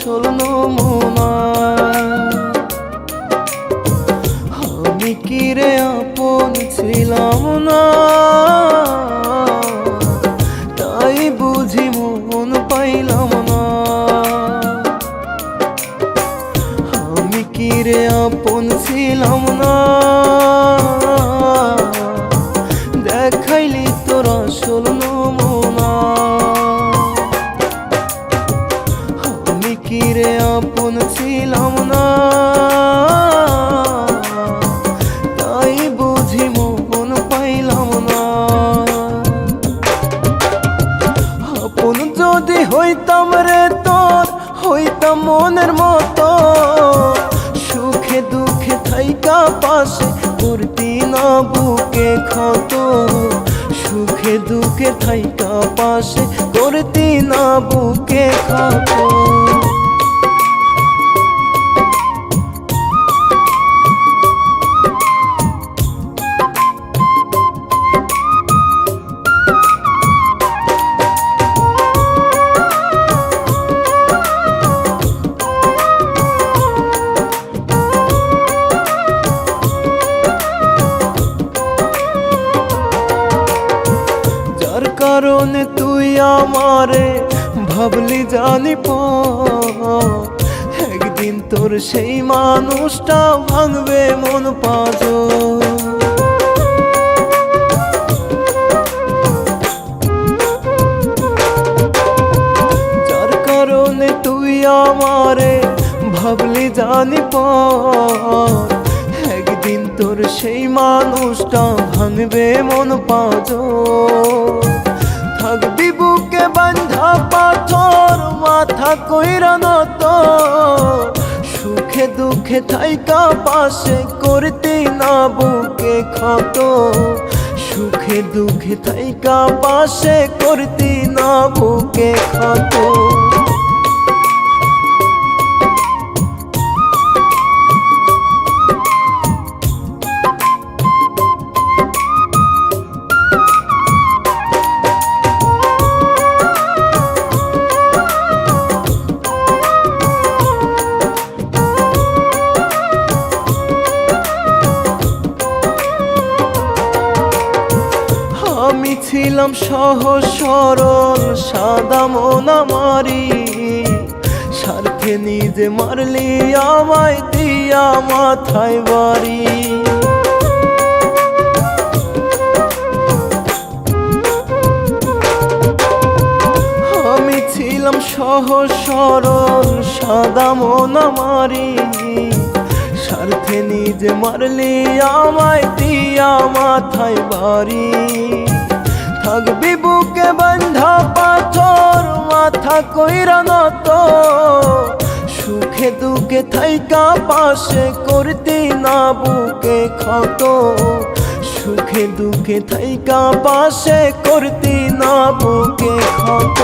আসল নমুনা। আমি কি রে আপন ছিলাম না, তাই বুঝি মন পাইলাম না। আমি কি রে আপন ছিলাম না, দেখাইলি তোর আসল নমুনা। আমি কি রে আপন ছিলাম না, তাই বুঝি মন পাইলাম না। আপন যদি হইতাম রে তোর, হইতাম মনের মতো, সুখে দুঃখে থাইকা পাশে করতি না বুকে ক্ষত। সুখে দুঃখে থাইকা পাশে করতি না বুকে ক্ষত। কারণে তুই আমারে ভাবলি জানি একদিন তোর সেই মানুষটা ভাঙবে মন পাঁজর। যার কারণে তুই আমারে ভাবলি জানি একদিন তোর সেই মানুষটা ভাঙবে মন পাঁজর। থাকবি বুকে বান্ধা পাথর, মাথা কইরা নত, সুখে দুঃখে থাইকা পাশে করতি না বুকে ক্ষত। সুখে দুঃখে থাইকা পাশে করতি না বুকে ক্ষত। আমি ছিলাম সহজ সরল সাদা মন আমারি, স্বার্থে নিজে মারলি আমায় দিয়া মাথায় বাড়ি। আমি ছিলাম সহজ সরল সাদা মন আমারি, স্বার্থে নিজে মারলি আমায় দিয়া মাথায় বাড়ি। থাকবি বুকে বান্ধা পাথর, মাথা কইরা নত, সুখে দুঃখে থাইকা পাশে করতি না বুকে ক্ষত। সুখে দুঃখে থাইকা পাশে করতি না বুকে ক্ষত।